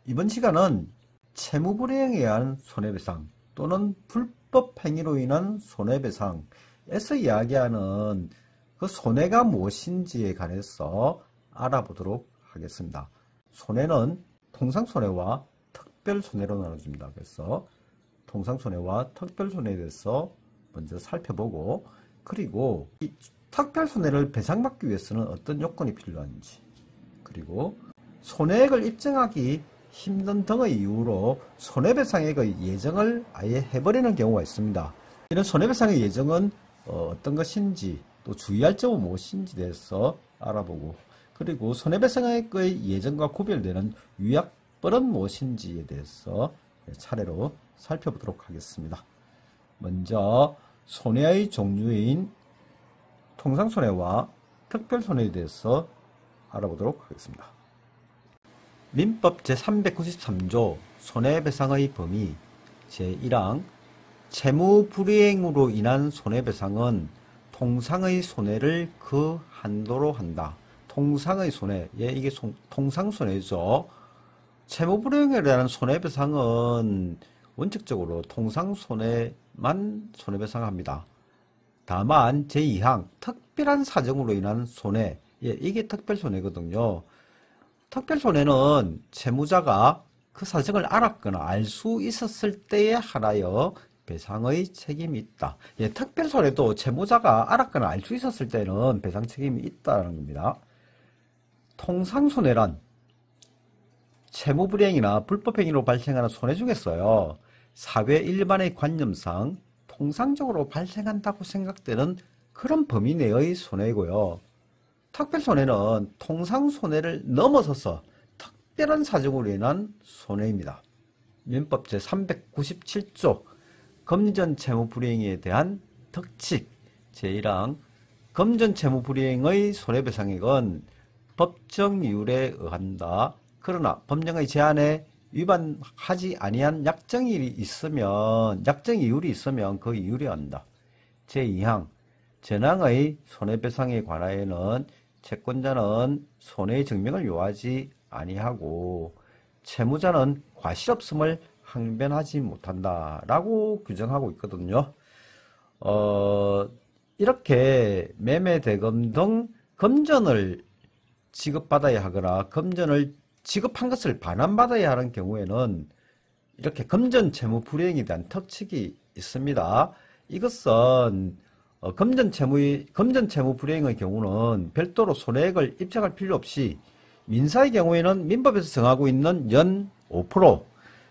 이번 시간은 채무불이행에 의한 손해배상 또는 불법 행위로 인한 손해배상에서 이야기하는 그 손해가 무엇인지에 관해서 알아보도록 하겠습니다. 손해는 통상손해와 특별손해로 나눠집니다. 그래서 통상손해와 특별손해에 대해서 먼저 살펴보고, 그리고 이 특별손해를 배상받기 위해서는 어떤 요건이 필요한지, 그리고 손해액을 입증하기 힘든 등의 이유로 손해배상액의 예정을 아예 해버리는 경우가 있습니다. 이런 손해배상의 예정은 어떤 것인지, 또 주의할 점은 무엇인지 대해서 알아보고, 그리고 손해배상액의 예정과 구별되는 위약벌은 무엇인지에 대해서 차례로 살펴보도록 하겠습니다. 먼저 손해의 종류인 통상손해와 특별손해에 대해서 알아보도록 하겠습니다. 민법 제393조 손해배상의 범위 제1항 채무불이행으로 인한 손해배상은 통상의 손해를 그 한도로 한다. 통상의 손해, 이게 통상손해죠. 채무불이행에 대한 손해배상은 원칙적으로 통상손해만 손해배상합니다. 다만 제2항 특별한 사정으로 인한 손해, 이게 특별손해거든요. 특별손해는 채무자가 그 사정을 알았거나 알 수 있었을 때에 한하여 배상의 책임이 있다. 특별손해도 채무자가 알았거나 알 수 있었을 때는 배상 책임이 있다는 겁니다. 통상손해란 채무불이행이나 불법행위로 발생하는 손해 중에서요, 사회 일반의 관념상 통상적으로 발생한다고 생각되는 그런 범위 내의 손해이고요. 특별손해는 통상손해를 넘어서서 특별한 사정으로 인한 손해입니다. 민법 제397조 금전채무불이행에 대한 특칙 제1항 금전채무불이행의 손해배상액은 법정 이율에 의한다. 그러나 법령의 제한에 위반하지 아니한 약정이율이 있으면 그 이율에 한다. 제2항 전항의 손해배상에 관하여는 채권자는 손해의 증명을 요하지 아니하고 채무자는 과실없음을 항변하지 못한다 라고 규정하고 있거든요. 이렇게 매매대금 등 금전을 지급받아야 하거나 금전을 지급한 것을 반환받아야 하는 경우에는 이렇게 금전채무불이행에 대한 특칙이 있습니다. 이것은 금전채무불이행의 경우는 별도로 손해액을 입증할 필요 없이 민사의 경우에는 민법에서 정하고 있는 연 5%,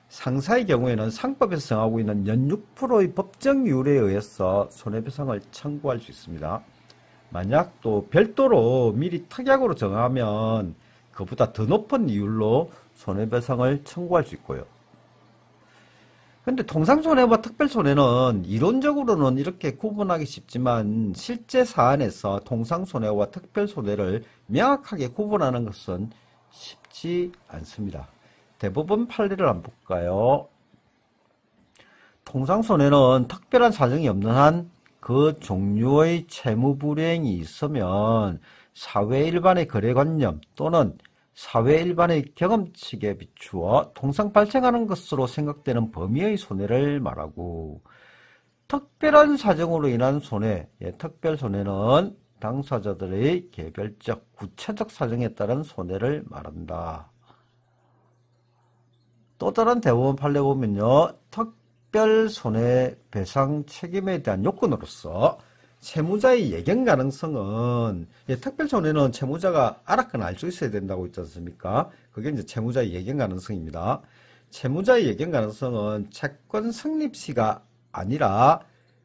상사의 경우에는 상법에서 정하고 있는 연 6%의 법정이율에 의해서 손해배상을 청구할 수 있습니다. 만약 또 별도로 미리 특약으로 정하면 그보다 더 높은 이율로 손해배상을 청구할 수 있고요. 근데 통상손해와 특별손해는 이론적으로는 이렇게 구분하기 쉽지만 실제 사안에서 통상손해와 특별손해를 명확하게 구분하는 것은 쉽지 않습니다. 대법원 판례를 한번 볼까요? 통상손해는 특별한 사정이 없는 한 그 종류의 채무불이행이 있으면 사회 일반의 거래관념 또는 사회 일반의 경험칙에 비추어 통상 발생하는 것으로 생각되는 범위의 손해를 말하고, 특별한 사정으로 인한 손해, 특별손해는 당사자들의 개별적 구체적 사정에 따른 손해를 말한다. 또 다른 대법원 판례 보면요, 특별손해배상 책임에 대한 요건으로서 채무자의 예견 가능성은, 특별손해는 채무자가 알았거나 알 수 있어야 된다고 있지 않습니까? 그게 이제 채무자의 예견 가능성입니다. 채무자의 예견 가능성은 채권 성립시가 아니라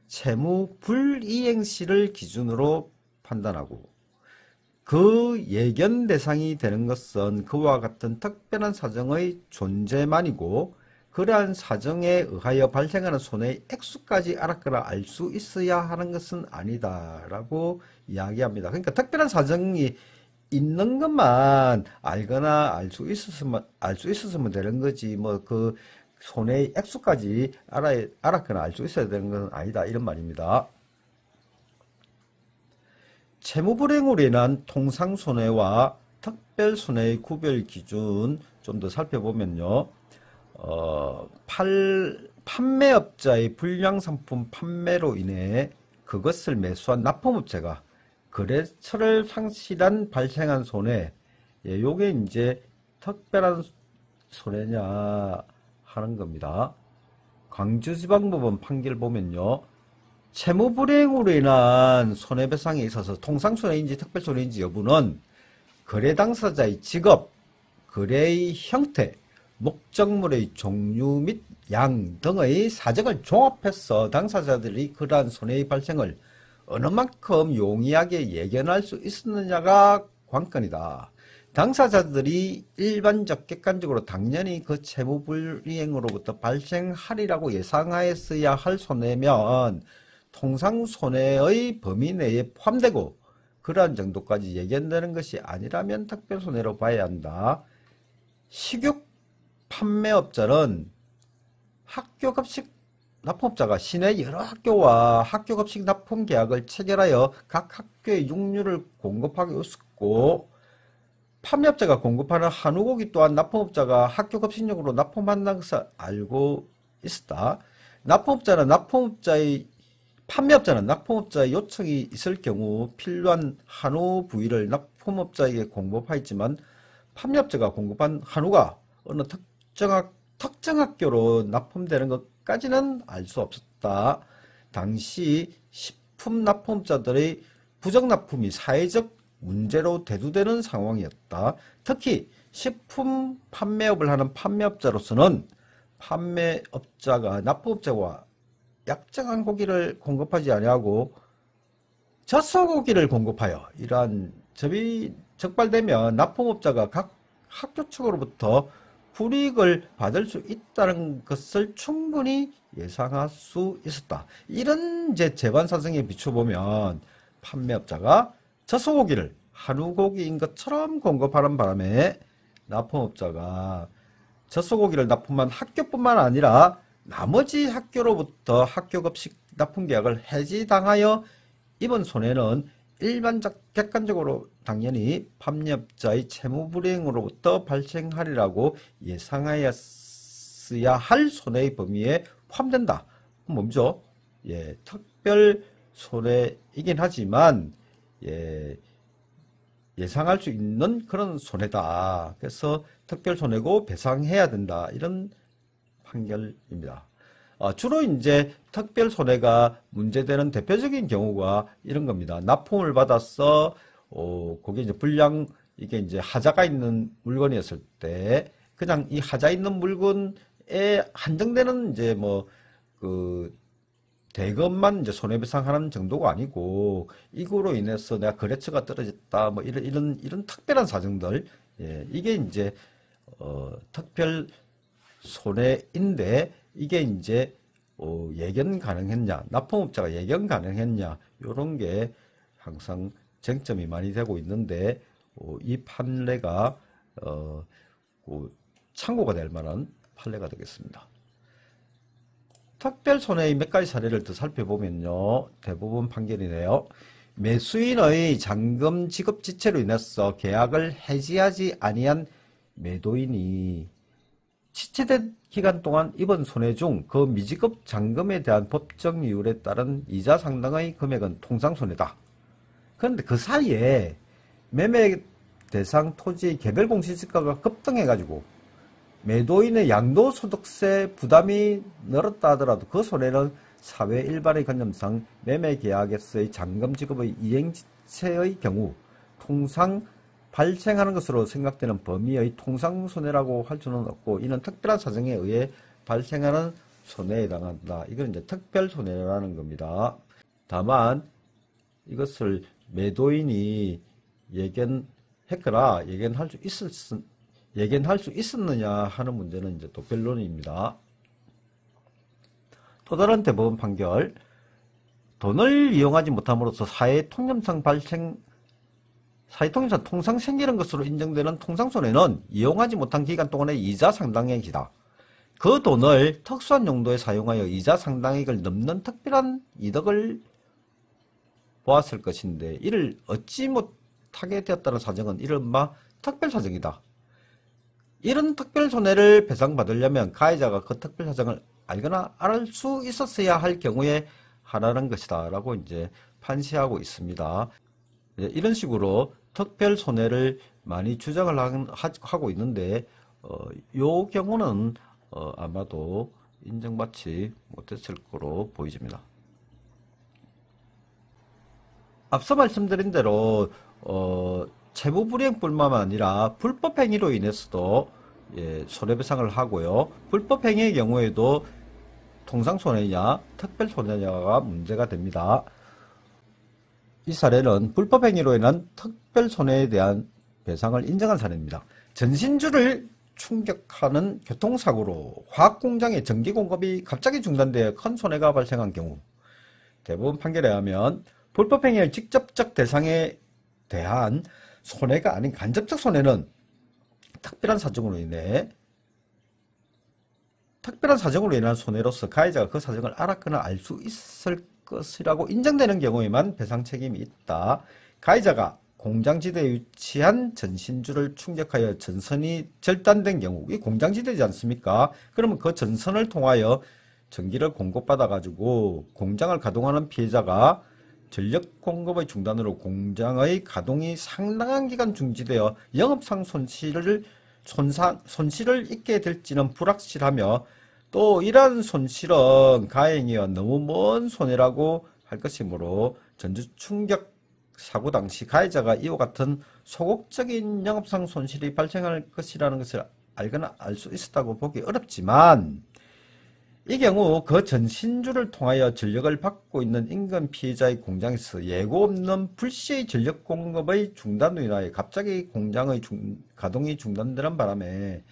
채무 불이행시를 기준으로 판단하고, 그 예견 대상이 되는 것은 그와 같은 특별한 사정의 존재만이고, 그러한 사정에 의하여 발생하는 손해의 액수까지 알았거나 알 수 있어야 하는 것은 아니다 라고 이야기합니다. 그러니까 특별한 사정이 있는 것만 알거나 알 수 있었으면 되는 거지, 뭐 그 손해의 액수까지 알았거나 알 수 있어야 되는 것은 아니다, 이런 말입니다. 채무불이행으로 인한 통상손해와 특별손해의 구별 기준 좀 더 살펴보면요. 판매업자의 불량상품 판매로 인해 그것을 매수한 납품업체가 거래처를 상실한 발생한 손해, 예, 요게 이제 특별한 손해냐 하는 겁니다. 광주지방법원 판결 보면요. 채무불이행으로 인한 손해배상에 있어서 통상손해인지 특별손해인지 여부는 거래 당사자의 직업, 거래의 형태, 목적물의 종류 및 양 등의 사정을 종합해서 당사자들이 그러한 손해의 발생을 어느 만큼 용이하게 예견할 수 있었느냐가 관건이다. 당사자들이 일반적 객관적으로 당연히 그 채무불이행으로부터 발생하리라고 예상하였어야 할 손해면 통상손해의 범위 내에 포함되고 그러한 정도까지 예견되는 것이 아니라면 특별손해로 봐야 한다. 식육 판매업자는 학교급식 납품업자가 시내 여러 학교와 학교급식 납품 계약을 체결하여 각 학교에 육류를 공급하고 있었고, 판매업자가 공급하는 한우고기 또한 납품업자가 학교급식용으로 납품한다는 것을 알고 있었다. 판매업자는 납품업자의 요청이 있을 경우 필요한 한우 부위를 납품업자에게 공급하였지만 판매업자가 공급한 한우가 어느 특정 학교로 납품되는 것까지는 알 수 없었다. 당시 식품 납품업자들의 부정납품이 사회적 문제로 대두되는 상황이었다. 특히 식품 판매업을 하는 판매업자로서는 판매업자가 납품업자와 약정한 고기를 공급하지 아니하고 젖소고기를 공급하여 이러한 접이 적발되면 납품업자가 각 학교 측으로부터 불이익을 받을 수 있다는 것을 충분히 예상할 수 있었다. 이런 재반 사정에 비춰보면 판매업자가 젖소고기를 한우고기인 것처럼 공급하는 바람에 납품업자가 젖소고기를 납품한 학교뿐만 아니라 나머지 학교로부터 학교급식 납품 계약을 해지당하여 입은 손해는 일반적 객관적으로 당연히 판매업자의 채무불이행으로부터 발생하리라고 예상하였어야 할 손해의 범위에 포함된다. 뭐죠? 예, 특별 손해이긴 하지만 예상할 수 있는 그런 손해다. 그래서 특별 손해고 배상해야 된다. 이런 판결입니다. 주로 이제 특별 손해가 문제되는 대표적인 경우가 이런 겁니다. 납품을 받아서 그게 이제 이게 이제 하자가 있는 물건이었을 때 그냥 이 하자 있는 물건에 한정되는 이제 대금만 이제 손해배상하는 정도가 아니고 이거로 인해서 내가 거래처가 떨어졌다 이런 특별한 사정들, 예, 이게 이제 특별 손해인데 이게 이제 예견 가능했냐, 납품업자가 예견 가능했냐, 요런 게 항상 쟁점이 많이 되고 있는데 이 판례가 참고가 될 만한 판례가 되겠습니다. 특별 손해의 몇 가지 사례를 더 살펴보면요, 대부분 판결이네요. 매수인의 잔금 지급 지체로 인해서 계약을 해지하지 아니한 매도인이 지체된 기간 동안 입은 손해 중 그 미지급 잔금에 대한 법정 이율에 따른 이자 상당의 금액은 통상손해다. 그런데 그 사이에 매매 대상 토지의 개별 공시지가가 급등해가지고 매도인의 양도소득세 부담이 늘었다 하더라도 그 손해는 사회 일반의 관념상 매매계약에서의 잔금 지급의 이행지체의 경우 통상 발생하는 것으로 생각되는 범위의 통상손해라고 할 수는 없고 이는 특별한 사정에 의해 발생하는 손해에 해당한다. 이건 이제 특별손해라는 겁니다. 다만 이것을 매도인이 예견했거나 예견할 수 있었느냐 하는 문제는 이제 또 변론입니다. 또 다른 대법원 판결, 돈을 이용하지 못함으로써 사회통념상 통상 생기는 것으로 인정되는 통상손해는 이용하지 못한 기간 동안의 이자 상당액이다. 그 돈을 특수한 용도에 사용하여 이자 상당액을 넘는 특별한 이득을 보았을 것인데 이를 얻지 못하게 되었다는 사정은 이른바 특별사정이다. 이런 특별 손해를 배상받으려면 가해자가 그 특별 사정을 알거나 알 수 있었어야 할 경우에 하라는 것이다 라고 이제 판시하고 있습니다. 이런 식으로 특별 손해를 많이 주장을 하고 있는데 요 경우는 아마도 인정받지 못했을 거로 보여집니다. 앞서 말씀드린 대로 채무불이행뿐만 아니라 불법행위로 인해서도 손해배상을 하고요. 불법행위의 경우에도 통상손해냐 특별손해냐가 문제가 됩니다. 이 사례는 불법행위로 인한 특별손해에 대한 배상을 인정한 사례입니다. 전신주를 충격하는 교통사고로 화학공장의 전기공급이 갑자기 중단되어 큰 손해가 발생한 경우, 대부분 판결에 의하면 불법행위의 직접적 대상에 대한 손해가 아닌 간접적 손해는 특별한 사정으로 인한 손해로서 가해자가 그 사정을 알았거나 알 수 있을 것이라고 인정되는 경우에만 배상 책임이 있다. 가해자가 공장지대에 위치한 전신주를 충격하여 전선이 절단된 경우, 이 공장지대지 않습니까? 그러면 그 전선을 통하여 전기를 공급받아 가지고 공장을 가동하는 피해자가 전력 공급의 중단으로 공장의 가동이 상당한 기간 중지되어 영업상 손실을 입게 될지는 불확실하며, 또 이러한 손실은 가행이와 너무 먼 손해라고 할 것이므로 전주 충격 사고 당시 가해자가 이와 같은 소극적인 영업상 손실이 발생할 것이라는 것을 알거나 알 수 있었다고 보기 어렵지만, 이 경우 그 전신주를 통하여 전력을 받고 있는 인근 피해자의 공장에서 예고 없는 불시의 전력 공급의 중단으로 인하여 갑자기 공장의 가동이 중단되는 바람에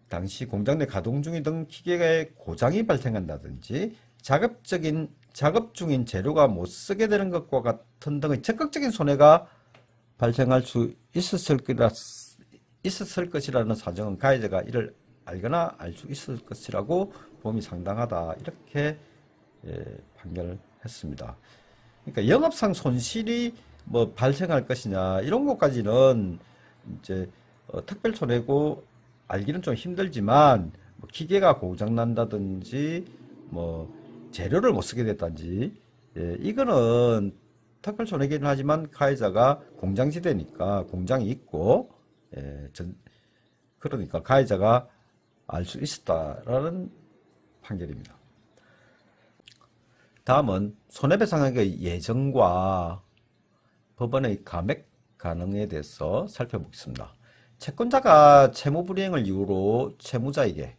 당시 공장 내 가동 중이던 기계의 고장이 발생한다든지 작업 중인 재료가 못 쓰게 되는 것과 같은 등의 적극적인 손해가 발생할 수 있었을 것이라는 사정은 가해자가 이를 알거나 알 수 있을 것이라고 봄이 상당하다, 이렇게 판결을 했습니다. 그러니까 영업상 손실이 뭐 발생할 것이냐 이런 것까지는 이제 특별 손해고 알기는 좀 힘들지만, 뭐 기계가 고장 난다든지 뭐 재료를 못 쓰게 됐다든지, 이거는 특별 손해기는 하지만 가해자가 공장지대니까 공장이 있고, 그러니까 가해자가 알 수 있었다라는 판결입니다. 다음은 손해배상액의 예정과 법원의 감액 가능에 대해서 살펴보겠습니다. 채권자가 채무불이행을 이유로 채무자에게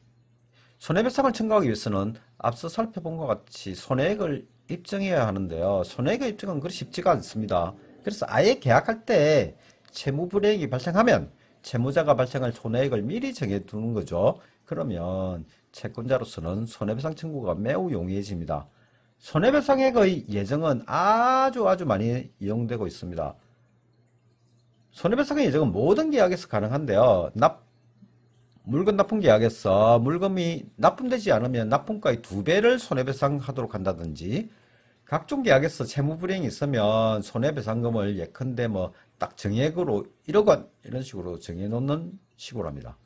손해배상을 청구하기 위해서는 앞서 살펴본 것 같이 손해액을 입증해야 하는데요. 손해액의 입증은 그리 쉽지가 않습니다. 그래서 아예 계약할 때 채무불이행이 발생하면 채무자가 발생할 손해액을 미리 정해두는 거죠. 그러면 채권자로서는 손해배상 청구가 매우 용이해집니다. 손해배상액의 예정은 아주 많이 이용되고 있습니다. 손해배상의 예정은 모든 계약에서 가능한데요. 물건 납품 계약에서 물건이 납품되지 않으면 납품가의 2배를 손해배상하도록 한다든지, 각종 계약에서 채무불이행이 있으면 손해배상금을 예컨대 뭐 딱 정액으로 1억 원 이런 식으로 정해놓는 식으로 합니다.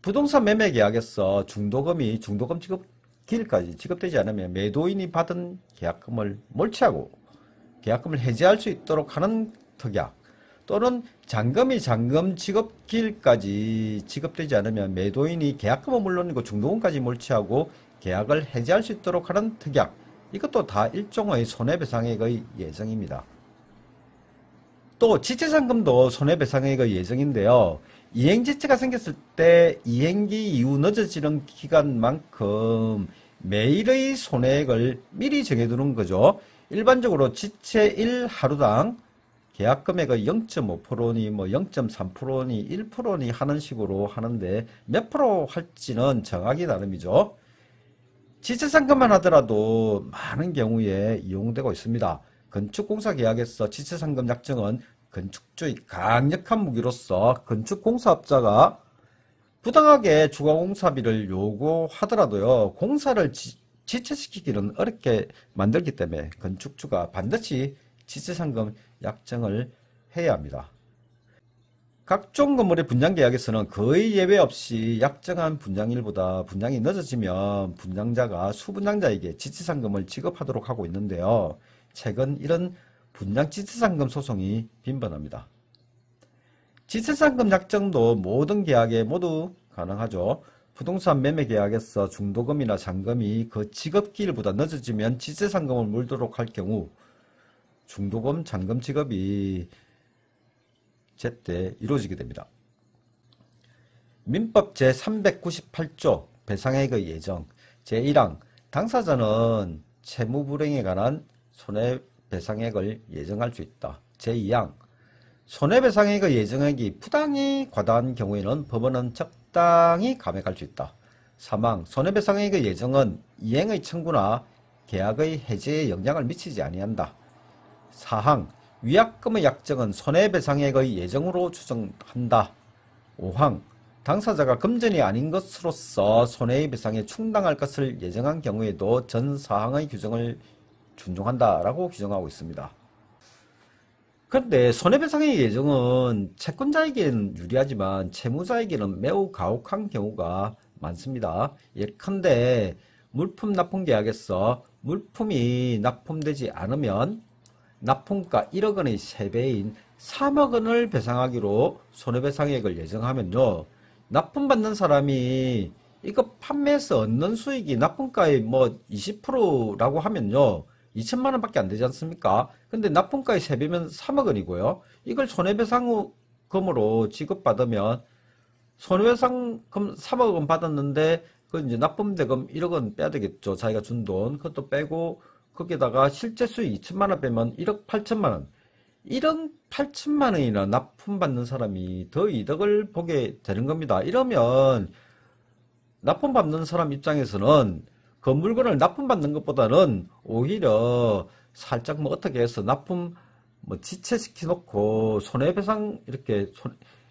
부동산 매매 계약에서 중도금 지급기일까지 지급되지 않으면 매도인이 받은 계약금을 몰취하고 계약금을 해지할 수 있도록 하는 특약, 또는 잔금 지급기일까지 지급되지 않으면 매도인이 계약금은 물론이고 중도금까지 몰취하고 계약을 해지할 수 있도록 하는 특약, 이것도 다 일종의 손해배상액의 예정입니다. 또 지체상금도 손해배상액의 예정인데요. 이행지체가 생겼을 때 이행기 이후 늦어지는 기간만큼 매일의 손해액을 미리 정해두는 거죠. 일반적으로 지체일 하루당 계약금액의 0.5%니 뭐 0.3%니 1%니 하는 식으로 하는데, 몇 프로 할지는 정하기 나름이죠. 지체상금만 하더라도 많은 경우에 이용되고 있습니다. 건축공사 계약에서 지체상금 약정은 건축주의 강력한 무기로서 건축공사업자가 부당하게 추가공사비를 요구하더라도요, 공사를 지체시키기는 어렵게 만들기 때문에 건축주가 반드시 지체상금 약정을 해야 합니다. 각종 건물의 분양계약에서는 거의 예외 없이 약정한 분양일보다 분양이 늦어지면 분양자가 수분양자에게 지치상금을 지급하도록 하고 있는데요. 최근 이런 분양 지치상금 소송이 빈번합니다. 지치상금 약정도 모든 계약에 모두 가능하죠. 부동산 매매 계약에서 중도금이나 잔금이 그 지급기일보다 늦어지면 지치상금을 물도록 할 경우 중도금, 잔금 지급이 제때 이루어지게 됩니다. 민법 제398조 배상액의 예정 제1항 당사자는 채무불이행에 관한 손해배상액을 예정할 수 있다. 제2항 손해배상액의 예정액이 부당히 과다한 경우에는 법원은 적당히 감액할 수 있다. 3항 손해배상액의 예정은 이행의 청구나 계약의 해제에 영향을 미치지 아니한다. 4항 위약금의 약정은 손해배상액의 예정으로 추정한다. 5항 당사자가 금전이 아닌 것으로서 손해배상에 충당할 것을 예정한 경우에도 전 사항의 규정을 준용한다 라고 규정하고 있습니다. 그런데 손해배상의 예정은 채권자에게는 유리하지만 채무자에게는 매우 가혹한 경우가 많습니다. 예컨대 물품 납품계약에서 물품이 납품되지 않으면 납품가 1억 원의 3배인 3억 원을 배상하기로 손해배상액을 예정하면요. 납품받는 사람이 이거 판매해서 얻는 수익이 납품가의 20%라고 하면요. 2천만 원밖에 안 되지 않습니까? 근데 납품가의 3배면 3억 원이고요. 이걸 손해배상금으로 지급받으면 손해배상금 3억 원 받았는데 그 이제 납품대금 1억 원 빼야 되겠죠. 자기가 준 돈. 그것도 빼고 거기다가 실제 수익 2천만 원 빼면 1억 8천만 원. 1억 8천만 원이나 납품받는 사람이 더 이득을 보게 되는 겁니다. 이러면 납품받는 사람 입장에서는 그 물건을 납품받는 것보다는 오히려 살짝 어떻게 해서 납품 지체시켜 놓고 손해배상 이렇게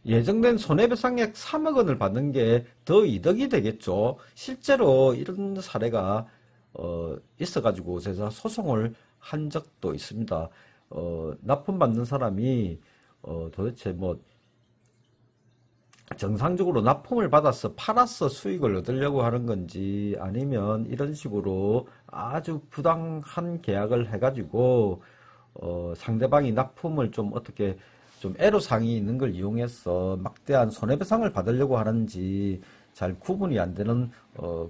예정된 손해배상액 3억 원을 받는 게 더 이득이 되겠죠. 실제로 이런 사례가 있어가지고 제가 소송을 한 적도 있습니다. 납품받는 사람이 도대체 정상적으로 납품을 받아서 팔아서 수익을 얻으려고 하는 건지 아니면 이런 식으로 아주 부당한 계약을 해가지고 상대방이 납품을 좀 어떻게 좀 애로사항이 있는 걸 이용해서 막대한 손해배상을 받으려고 하는지 잘 구분이 안 되는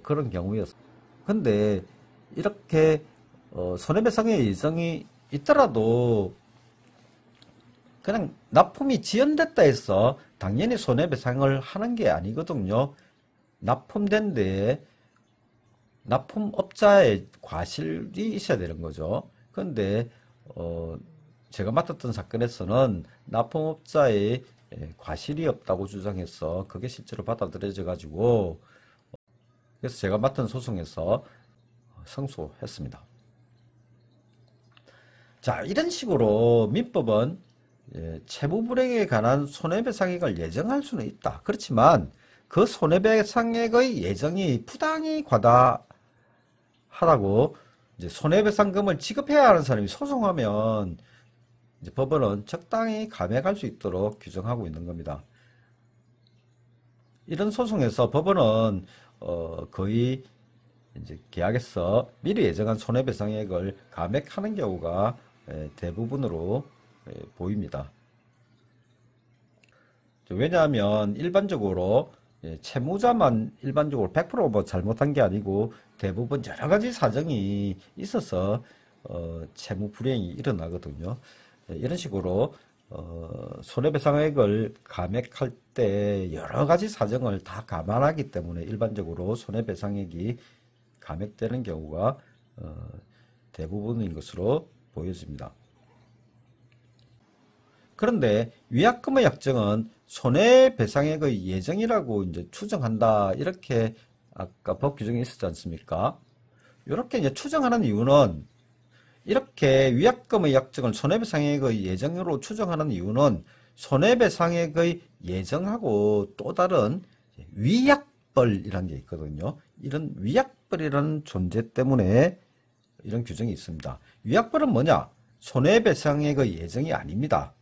그런 경우였어요. 근데 이렇게 손해배상의 예정이 있더라도 그냥 납품이 지연됐다 해서 당연히 손해배상을 하는 게 아니거든요. 납품된 데에 납품업자의 과실이 있어야 되는 거죠. 그런데 제가 맡았던 사건에서는 납품업자의 과실이 없다고 주장해서 그게 실제로 받아들여져 가지고 그래서 제가 맡은 소송에서 승소했습니다. 자, 이런 식으로 민법은 채무불이행에 관한 손해배상액을 예정할 수는 있다. 그렇지만 그 손해배상액의 예정이 부당히 과다하다고 이제 손해배상금을 지급해야 하는 사람이 소송하면 이제 법원은 적당히 감액할 수 있도록 규정하고 있는 겁니다. 이런 소송에서 법원은 거의 이제 계약에서 미리 예정한 손해배상액을 감액하는 경우가 대부분으로 보입니다. 왜냐하면 일반적으로 채무자만 일반적으로 100% 잘못한 게 아니고 대부분 여러 가지 사정이 있어서 채무 불이행이 일어나거든요. 이런 식으로 손해배상액을 감액할 때 여러 가지 사정을 다 감안하기 때문에 일반적으로 손해배상액이 감액되는 경우가 대부분인 것으로 보여집니다. 그런데 위약금의 약정은 손해배상액의 예정이라고 이제 추정한다. 이렇게 아까 법 규정이 있었지 않습니까? 이렇게 이제 추정하는 이유는 이렇게 위약금의 약정을 손해배상액의 예정으로 추정하는 이유는 손해배상액의 예정하고 또 다른 위약벌이라는 게 있거든요. 이런 위약벌이라는 존재 때문에 이런 규정이 있습니다. 위약벌은 뭐냐? 손해배상액의 예정이 아닙니다.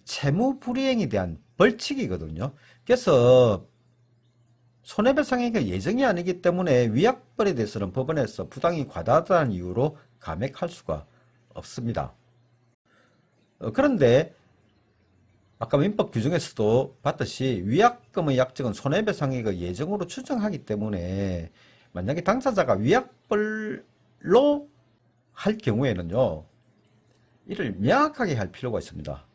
채무불이행에 대한 벌칙이거든요. 그래서 손해배상액이 예정이 아니기 때문에 위약벌에 대해서는 법원에서 부당이 과다하다는 이유로 감액할 수가 없습니다. 그런데 아까 민법 규정에서도 봤듯이 위약금의 약정은 손해배상액의 예정으로 추정하기 때문에 만약에 당사자가 위약벌로 할 경우에는요, 이를 명확하게 할 필요가 있습니다.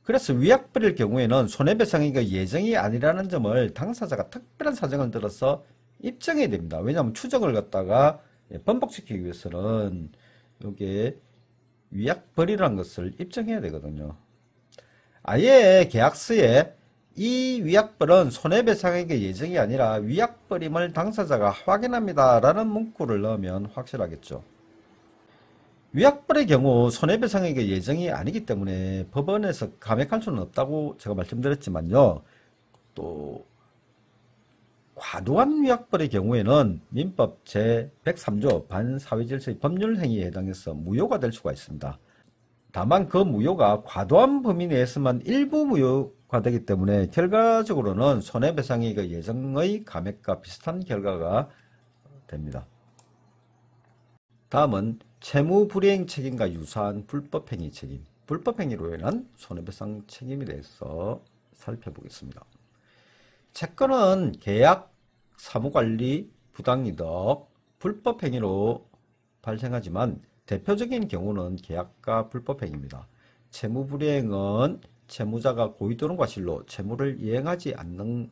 그래서 위약벌일 경우에는 손해배상액의 예정이 아니라는 점을 당사자가 특별한 사정을 들어서 입증해야 됩니다. 왜냐하면 추정을 갖다가 번복시키기 위해서는 이게 위약벌이라는 것을 입증해야 되거든요. 아예 계약서에 이 위약벌은 손해배상액의 예정이 아니라 위약벌임을 당사자가 확인합니다 라는 문구를 넣으면 확실하겠죠. 위약벌의 경우 손해배상액의 예정이 아니기 때문에 법원에서 감액할 수는 없다고 제가 말씀드렸지만요. 또 과도한 위약벌의 경우에는 민법 제103조 반사회질서의 법률행위에 해당해서 무효가 될 수가 있습니다. 다만 그 무효가 과도한 범위 내에서만 일부 무효가 되기 때문에 결과적으로는 손해배상액의 예정의 감액과 비슷한 결과가 됩니다. 다음은 채무불이행 책임과 유사한 불법행위 책임, 불법행위로 인한 손해배상 책임에 대해서 살펴보겠습니다. 채권은 계약, 사무관리, 부당이득, 불법행위로 발생하지만 대표적인 경우는 계약과 불법행위입니다. 채무불이행은 채무자가 고의 또는 과실로 채무를 이행하지 않는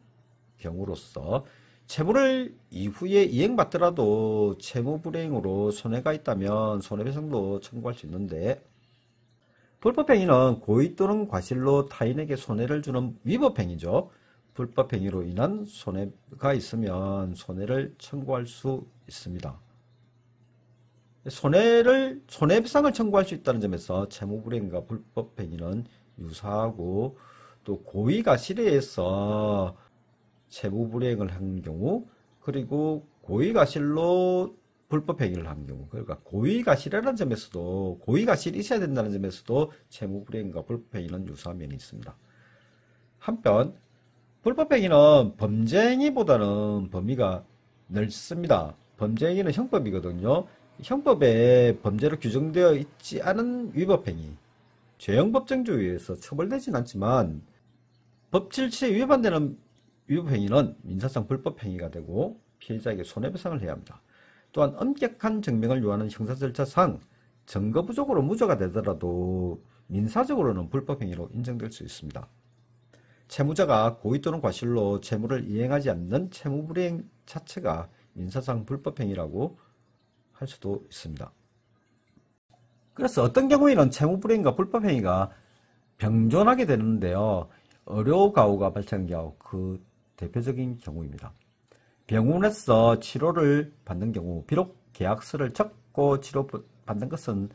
경우로서 채무를 이후에 이행받더라도 채무불이행으로 손해가 있다면 손해배상도 청구할 수 있는데, 불법행위는 고의 또는 과실로 타인에게 손해를 주는 위법행위죠. 불법행위로 인한 손해가 있으면 손해를 청구할 수 있습니다. 손해배상을 청구할 수 있다는 점에서 채무불이행과 불법행위는 유사하고, 또 고의과실에 의해서 채무불이행을 한 경우, 그리고 고의과실로 불법행위를 한 경우, 그러니까 고의과실이라는 점에서도, 고의과실이 있어야 된다는 점에서도 채무불이행과 불법행위는 유사한 면이 있습니다. 한편 불법행위는 범죄행위보다는 범위가 넓습니다. 범죄행위는 형법이거든요. 형법에 범죄로 규정되어 있지 않은 위법행위, 죄형법정주에 의해서 처벌되진 않지만 법 질서에 위반되는 위법행위는 민사상 불법행위가 되고 피해자에게 손해배상을 해야 합니다. 또한 엄격한 증명을 요하는 형사 절차상 증거 부족으로 무죄가 되더라도 민사적으로는 불법행위로 인정될 수 있습니다. 채무자가 고의 또는 과실로 채무를 이행하지 않는 채무불이행 자체가 민사상 불법행위라고 할 수도 있습니다. 그래서 어떤 경우에는 채무불이행과 불법행위가 병존하게 되는데요. 의료가후가 발생한 경우 그 대표적인 경우입니다. 병원에서 치료를 받는 경우, 비록 계약서를 적고 치료받는 것은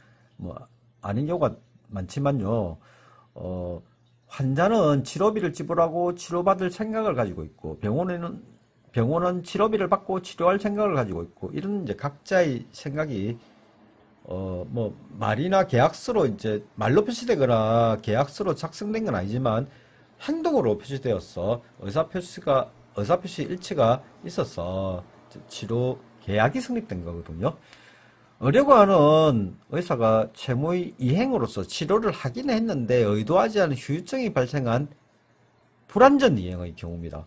아닌 경우가 많지만요. 환자는 치료비를 지불하고 치료받을 생각을 가지고 있고, 병원은 치료비를 받고 치료할 생각을 가지고 있고, 이런 이제 각자의 생각이 말이나 계약서로 이제 말로 표시되거나 계약서로 작성된 건 아니지만 행동으로 표시되어서 의사표시 일치가 있어서 치료 계약이 성립된 거거든요. 의료관은 의사가 채무의 이행으로서 치료를 하긴 했는데 의도하지 않은 후유증이 발생한 불완전 이행의 경우입니다.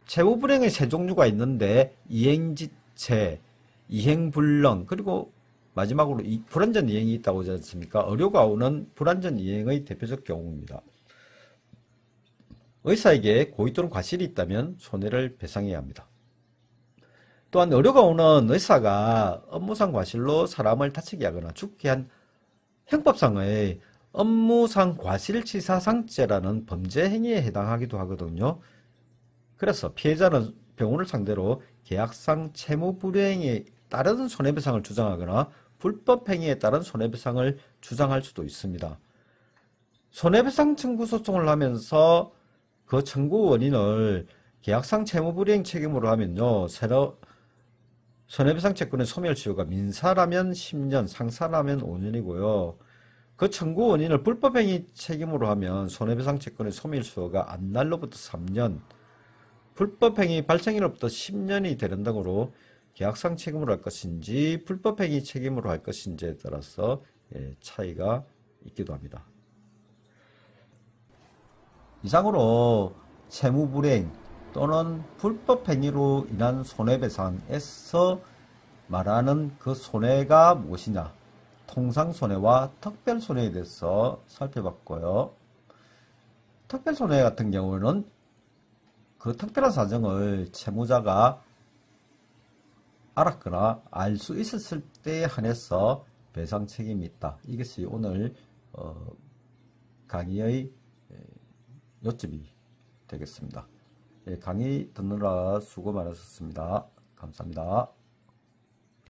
채무불이행의 세 종류가 있는데 이행지체, 이행불능, 그리고 마지막으로 불완전 이행이 있다고 하지 않습니까? 의료가후는 불완전 이행의 대표적 경우입니다. 의사에게 고의 또는 과실이 있다면 손해를 배상해야 합니다. 또한 의료가후는 의사가 업무상 과실로 사람을 다치게 하거나 죽게 한 형법상의 업무상 과실치사상죄라는 범죄 행위에 해당하기도 하거든요. 그래서 피해자는 병원을 상대로 계약상 채무불이행에 따른 손해배상을 주장하거나 불법행위에 따른 손해배상을 주장할 수도 있습니다. 손해배상 청구 소송을 하면서 그 청구 원인을 계약상 채무불이행 책임으로 하면요, 손해배상 채권의 소멸시효가 민사라면 10년, 상사라면 5년이고요. 그 청구 원인을 불법행위 책임으로 하면 손해배상 채권의 소멸수효가 안 날로부터 3년, 불법행위 발생일로부터 10년이 되는 등으로 계약상 책임으로 할 것인지 불법행위 책임으로 할 것인지에 따라서 차이가 있기도 합니다. 이상으로 채무불이행 또는 불법행위로 인한 손해배상에서 말하는 그 손해가 무엇이냐, 통상손해와 특별손해에 대해서 살펴봤고요. 특별손해 같은 경우는 그 특별한 사정을 채무자가 알았거나 알 수 있었을 때에 한해서 배상 책임이 있다. 이것이 오늘 강의의 요점이 되겠습니다. 강의 듣느라 수고 많으셨습니다. 감사합니다.